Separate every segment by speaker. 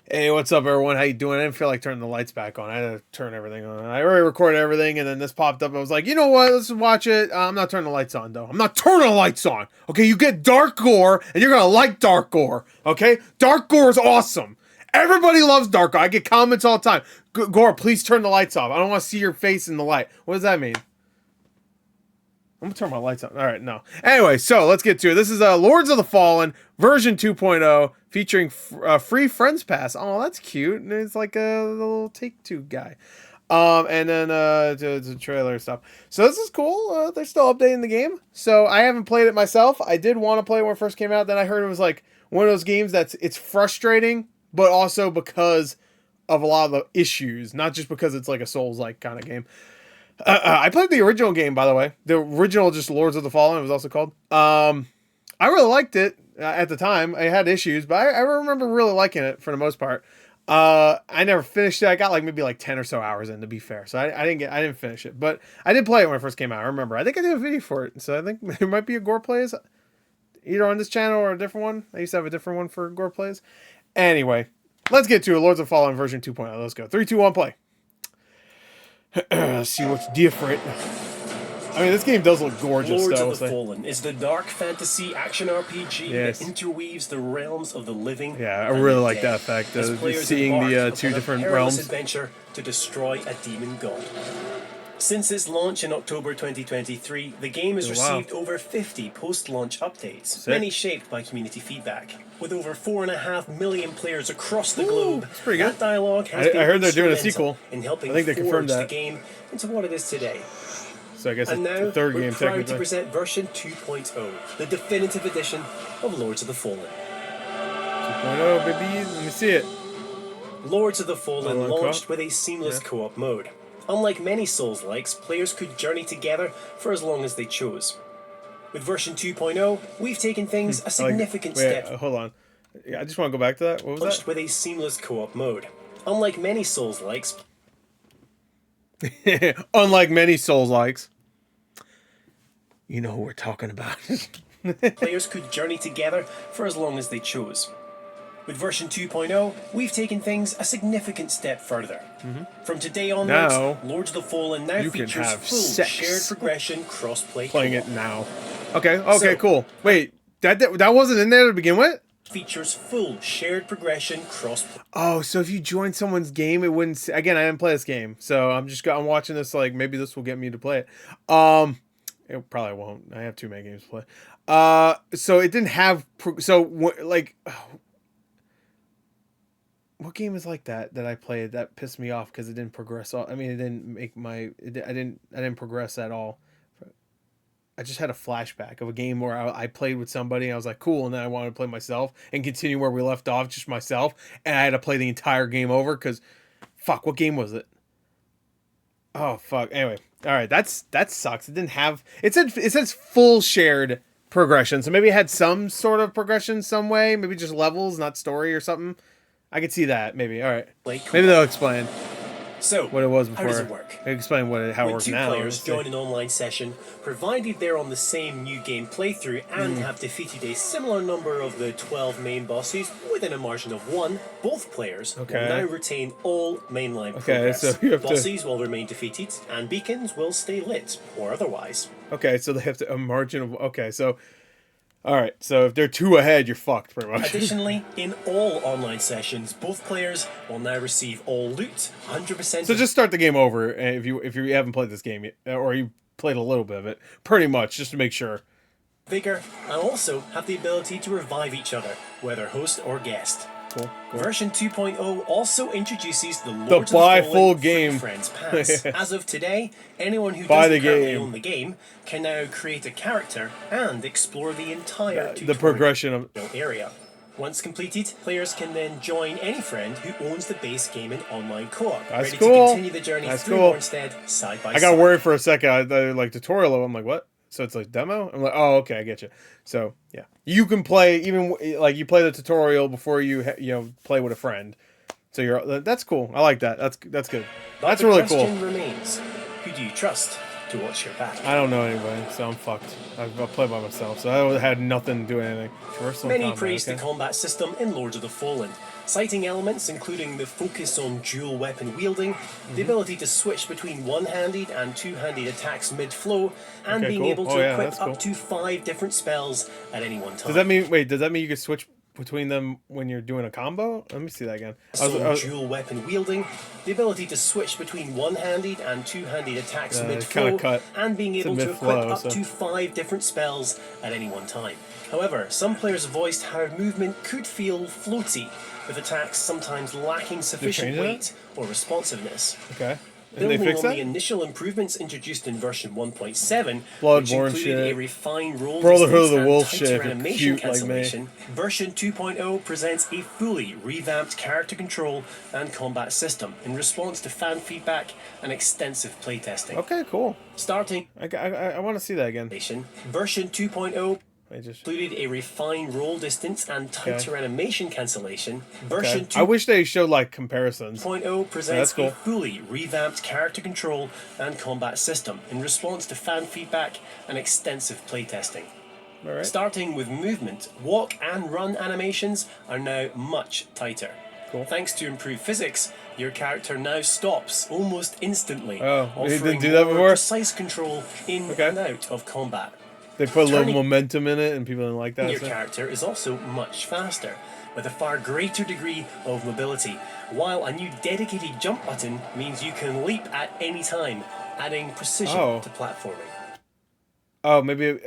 Speaker 1: Hey, what's up, everyone? How you doing? I didn't feel like turning the lights back on. I had to turn everything on. I already recorded everything, and then this popped up. I was like, you know what? Let's watch it. I'm not turning the lights on, though. I'm not turning the lights on. Okay, you get dark gore, and you're gonna like dark gore. Okay, dark gore is awesome. Everybody loves dark gore. I get comments all the time. Gore, please turn the lights off. I don't want to see your face in the light. What does that mean? I'm gonna turn my lights on. All right, no. Anyway, so let's get to it. This is Lords of the Fallen version 2.0 featuring free Friends Pass. Oh, that's cute. And it's like a little Take-Two guy. And then the trailer stuff. So this is cool. They're still updating the game. So I haven't played it myself. I did want to play it when it first came out. Then I heard it was like one of those games it's frustrating, but also because of a lot of the issues, not just because it's like a Souls-like kind of game. I played the original game, by the way. The original, just Lords of the Fallen, it was also called. I really liked it at the time. I had issues, but I remember really liking it for the most part. I never finished it. I got maybe 10 or so hours in, to be fair. So I didn't finish it, but I did play it when it first came out. I remember. I think I did a video for it, so I think there might be a Gore Plays either on this channel or a different one. I used to have a different one for Gore Plays. Anyway, let's get to it. Lords of the Fallen version 2.0. Let's go. 3, 2, 1, play. See what's different. I mean, this game does look gorgeous,
Speaker 2: Lords
Speaker 1: though.
Speaker 2: of the Fallen is the dark fantasy action RPG that interweaves the realms of the living.
Speaker 1: Yeah, I really like that effect. Seeing the two different realms.
Speaker 2: Adventure to destroy a demon god. Since its launch in October 2023, the game has received over 50 post-launch updates, many shaped by community feedback. With over 4.5 million players across the globe,
Speaker 1: that's pretty good.
Speaker 2: That dialogue has been
Speaker 1: I heard they're doing a sequel.
Speaker 2: In helping
Speaker 1: I think they confirmed that.
Speaker 2: the game into what it is today.
Speaker 1: So I guess
Speaker 2: And
Speaker 1: it's
Speaker 2: now,
Speaker 1: the third game,
Speaker 2: we're proud
Speaker 1: technically.
Speaker 2: to present version 2.0, the definitive edition of Lords of the Fallen.
Speaker 1: 2.0, baby. Let me see it.
Speaker 2: Lords of the Fallen launched with a seamless co-op mode. Unlike many Souls-likes, players could journey together for as long as they chose. With version 2.0, we've taken things a significant step.
Speaker 1: Hold on. I just want to go back to that. What was
Speaker 2: launched
Speaker 1: that?
Speaker 2: with a seamless co-op mode. Unlike many Souls-likes,
Speaker 1: unlike many Souls-likes, you know who we're talking about.
Speaker 2: players could journey together for as long as they chose. With version 2.0, we've taken things a significant step further. From today onwards,
Speaker 1: now,
Speaker 2: Lords of the Fallen now features full shared progression cross-play.
Speaker 1: Playing it now. Okay, cool. Wait, that wasn't in there to begin with?
Speaker 2: Features full shared progression cross-play.
Speaker 1: Oh, so if you join someone's game, it wouldn't... Again, I didn't play this game, so I'm watching this maybe this will get me to play it. It probably won't. I have too many games to play. So it didn't have... What game is like that I played that pissed me off because it didn't progress? I mean, it didn't make my... I didn't progress at all. I just had a flashback of a game where I played with somebody and I was like, cool, and then I wanted to play myself and continue where we left off, just myself, and I had to play the entire game over because, fuck, what game was it? Oh, fuck. Anyway, all right, that sucks. It didn't have... It says full shared progression, so maybe it had some sort of progression some way, maybe just levels, not story or something. I could see that, maybe. All right. Maybe they'll explain what it was before.
Speaker 2: How does it work?
Speaker 1: Explain how it works now.
Speaker 2: When two players join an online session, provided they're on the same new game playthrough and have defeated a similar number of the 12 main bosses within a margin of 1, both players will now retain all mainline progress.
Speaker 1: So you have
Speaker 2: bosses will remain defeated, and beacons will stay lit, or otherwise.
Speaker 1: Okay, so they have a margin of... Okay, so... Alright, so if they're 2 ahead, you're fucked, pretty much.
Speaker 2: Additionally, in all online sessions, both players will now receive all loot, 100%.
Speaker 1: So just start the game over if you haven't played this game yet, or you played a little bit of it, pretty much, just to make sure.
Speaker 2: Vigor, and also have the ability to revive each other, whether host or guest.
Speaker 1: Cool.
Speaker 2: Version 2.0 also introduces the Lords of the Fallen
Speaker 1: full game
Speaker 2: Friends Pass. As of today, anyone who doesn't currently own the game can now create a character and explore the entire
Speaker 1: progression of
Speaker 2: area. Once completed, players can then join any friend who owns the base game in online co-op.
Speaker 1: That's
Speaker 2: ready
Speaker 1: cool.
Speaker 2: to continue the journey through more instead, side by side.
Speaker 1: I got worried for a second. I thought tutorial. I'm like, what? So it's like demo? I'm like, oh, okay, I get you. So yeah, you can play even you play the tutorial before you play with a friend. So that's cool. I like that. That's good. That's really cool.
Speaker 2: The question remains: who do you trust to watch your back?
Speaker 1: I don't know anybody, so I'm fucked. I play by myself, so I had nothing to do anything.
Speaker 2: Many praise the combat system in Lords of the Fallen. citing elements including the focus on dual weapon wielding, the ability to switch between one-handed and two-handed attacks mid-flow, and being able to equip up to 5 different spells at any one time.
Speaker 1: Does that mean, wait, does that mean you can switch between them when you're doing a combo? Let me see that again.
Speaker 2: Dual weapon wielding, the ability to switch between one-handed and two-handed attacks mid-flow, and being able to equip up to 5 different spells at any one time. However, some players voiced how movement could feel floaty, with attacks sometimes lacking sufficient weight or responsiveness.
Speaker 1: Okay.
Speaker 2: Building on the initial improvements introduced in version 1.7, which included a refined roll distance and tighter animation cancellation, version 2.0 presents a fully revamped character control and combat system in response to fan feedback and extensive playtesting.
Speaker 1: Okay, cool.
Speaker 2: Starting
Speaker 1: I want to see that again.
Speaker 2: Version 2.0 included a refined roll distance and tighter animation cancellation. Version 2.0
Speaker 1: I wish they showed like comparisons.
Speaker 2: 2.0 presents a fully revamped character control and combat system in response to fan feedback and extensive playtesting.
Speaker 1: Right.
Speaker 2: Starting with movement, walk and run animations are now much tighter.
Speaker 1: Cool.
Speaker 2: Thanks to improved physics, your character now stops almost instantly,
Speaker 1: offering more
Speaker 2: precise control in and out of combat.
Speaker 1: They put a little momentum in it, and people didn't like that.
Speaker 2: Your character is also much faster, with a far greater degree of mobility, while a new dedicated jump button means you can leap at any time, adding precision to platforming.
Speaker 1: Oh, maybe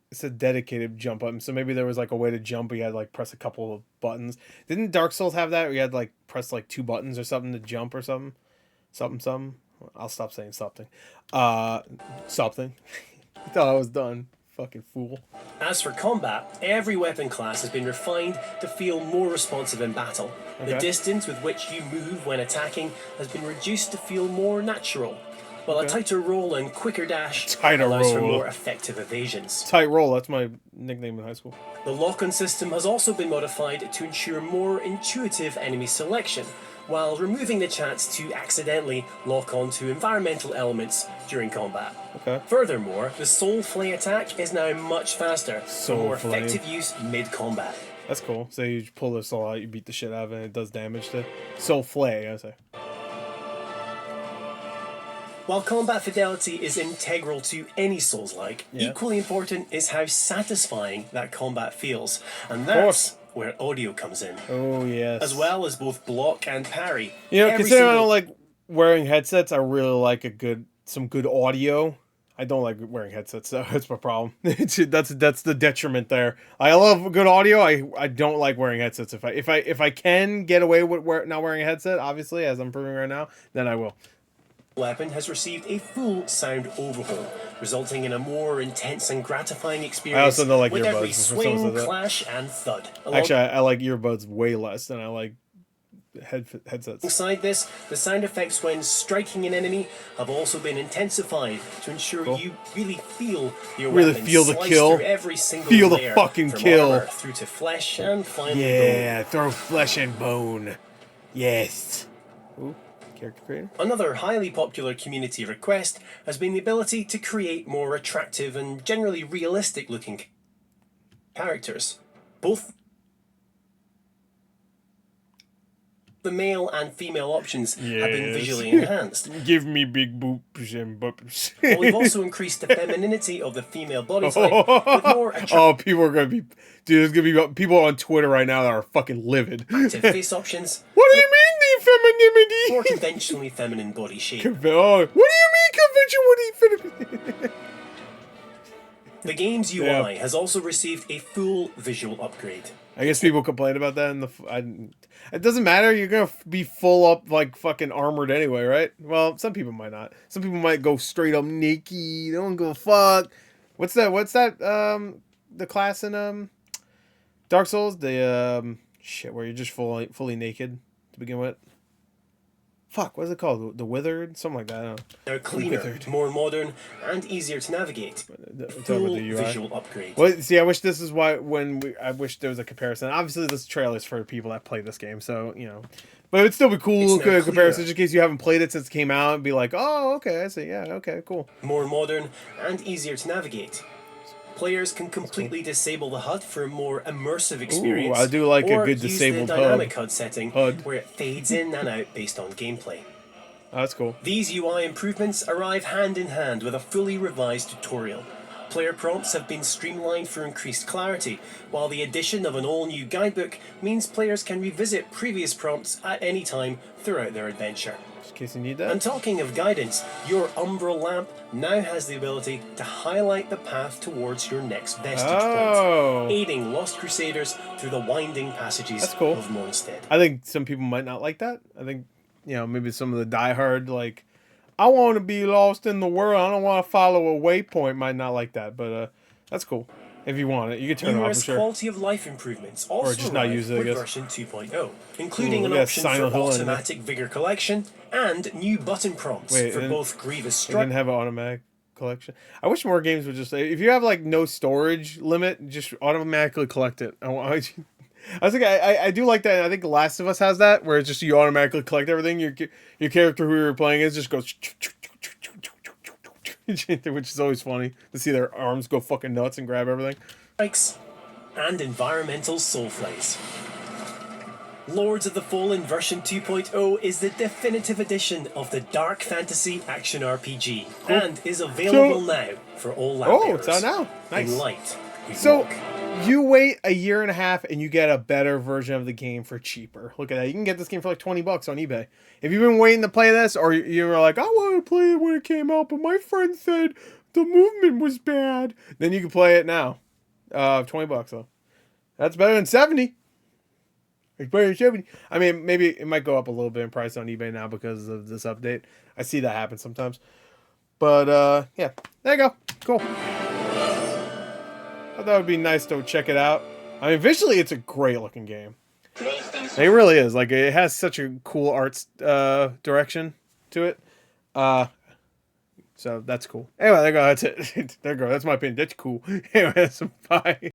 Speaker 1: it's a dedicated jump button, so maybe there was like a way to jump, but you had to like press a couple of buttons. Didn't Dark Souls have that, where you had to like press like 2 buttons or something to jump or something? Something. I'll stop saying something. Something. I thought I was done. Fucking fool.
Speaker 2: As for combat, every weapon class has been refined to feel more responsive in battle. The distance with which you move when attacking has been reduced to feel more natural, while a tighter roll and quicker dash allows for more effective evasions.
Speaker 1: Tight roll, that's my nickname in high school.
Speaker 2: The lock-on system has also been modified to ensure more intuitive enemy selection, while removing the chance to accidentally lock onto environmental elements during combat. Furthermore, the Soul Flay attack is now much faster, for more effective use mid-combat.
Speaker 1: That's cool. So you pull the soul out, you beat the shit out of it, and it does damage to Soul Flay, I say.
Speaker 2: While combat fidelity is integral to any Souls-like, equally important is how satisfying that combat feels, and that's where audio comes in.
Speaker 1: Oh, yes.
Speaker 2: As well as both block and parry.
Speaker 1: You know, considering I don't like wearing headsets, I really like some good audio. I don't like wearing headsets, so that's my problem. That's the detriment there. I love good audio. I don't like wearing headsets. If I can get away with not wearing a headset, obviously, as I'm proving right now, then I will.
Speaker 2: Weapon has received a full sound overhaul, resulting in a more intense and gratifying experience.
Speaker 1: I also don't like
Speaker 2: with
Speaker 1: earbuds.
Speaker 2: Every swing, clash, and thud.
Speaker 1: Actually, I like earbuds way less than I like headsets.
Speaker 2: Alongside this, the sound effects when striking an enemy have also been intensified to ensure you really feel your weapon
Speaker 1: the kill.
Speaker 2: Through every single
Speaker 1: feel the
Speaker 2: layer,
Speaker 1: fucking
Speaker 2: from
Speaker 1: kill
Speaker 2: armor through to flesh and finally bone.
Speaker 1: Throw flesh and bone. Yes. Ooh. Character creator.
Speaker 2: Another highly popular community request has been the ability to create more attractive and generally realistic looking characters. Both the male and female options have been visually enhanced.
Speaker 1: Give me big boobs and bubbles.
Speaker 2: But we've also increased the femininity of the female body type with more attractive
Speaker 1: people are going to be... Dude, there's going to be people on Twitter right now that are fucking livid.
Speaker 2: face options.
Speaker 1: What do you mean, the femininity?
Speaker 2: More conventionally feminine body shape.
Speaker 1: What do you mean, conventionally feminine?
Speaker 2: The game's UI has also received a full visual upgrade.
Speaker 1: I guess people complain about that it doesn't matter, you're gonna be full up like fucking armored anyway, right? Well, some people might not. Some people might go straight up naked. They don't go fuck. What's that the class in Dark Souls? The shit where you're just fully naked to begin with. Fuck, what is it called? The Withered? Something like that. I don't know.
Speaker 2: They're cleaner, more modern, and easier to navigate. Full visual upgrade.
Speaker 1: Well, see, I wish this is why I wish there was a comparison. Obviously, this trailer is for people that play this game, so, you know. But it'd still be cool to comparison just in case you haven't played it since it came out and be like, oh, okay, I see. Yeah, okay, cool.
Speaker 2: More modern and easier to navigate. Players can completely disable the HUD for a more immersive experience.
Speaker 1: Ooh, I do like a
Speaker 2: or
Speaker 1: good
Speaker 2: use
Speaker 1: disabled
Speaker 2: the
Speaker 1: HUD.
Speaker 2: dynamic HUD setting where it fades in and out based on gameplay.
Speaker 1: Oh, that's cool.
Speaker 2: These UI improvements arrive hand in hand with a fully revised tutorial. Player prompts have been streamlined for increased clarity, while the addition of an all-new guidebook means players can revisit previous prompts at any time throughout their adventure.
Speaker 1: Just in case you need that.
Speaker 2: And talking of guidance, your umbral lamp now has the ability to highlight the path towards your next vestige point, aiding Lost Crusaders through the winding passages of Mondstadt.
Speaker 1: I think some people might not like that. I think, you know, maybe some of the diehard, like, I want to be lost in the world, I don't want to follow a waypoint, might not like that, but that's cool. If you want it, you can turn it off, I'm sure.
Speaker 2: Quality of life improvements also
Speaker 1: or just not use it, I guess.
Speaker 2: version 2.0, including an option for automatic vigor collection and new button prompts for both Grievous Strike.
Speaker 1: It didn't have an automatic collection. I wish more games would just say, if you have like no storage limit, just automatically collect it. I think I do like that. I think Last of Us has that, where it's just you automatically collect everything. Your character who you're playing is just goes, which is always funny to see their arms go fucking nuts and grab everything.
Speaker 2: And environmental soulflays. Lords of the Fallen version 2.0 is the definitive edition of the dark fantasy action RPG and is available now for all lamp
Speaker 1: it's out now. Nice.
Speaker 2: In light.
Speaker 1: So you wait a year and a half and you get a better version of the game for cheaper. Look at that. You can get this game for like $20 on eBay. If you've been waiting to play this, or you were like, I want to play it when it came out, but my friend said the movement was bad, then you can play it now. $20 though. That's better than 70. It's better than 70. I mean, maybe it might go up a little bit in price on eBay now because of this update. I see that happen sometimes. But yeah, there you go. Cool. I thought it would be nice to check it out. I mean, visually, it's a great looking game. It really is. Like, it has such a cool arts direction to it. So that's cool. Anyway, there you go. That's it. There you go. That's my opinion. That's cool. Anyway, bye.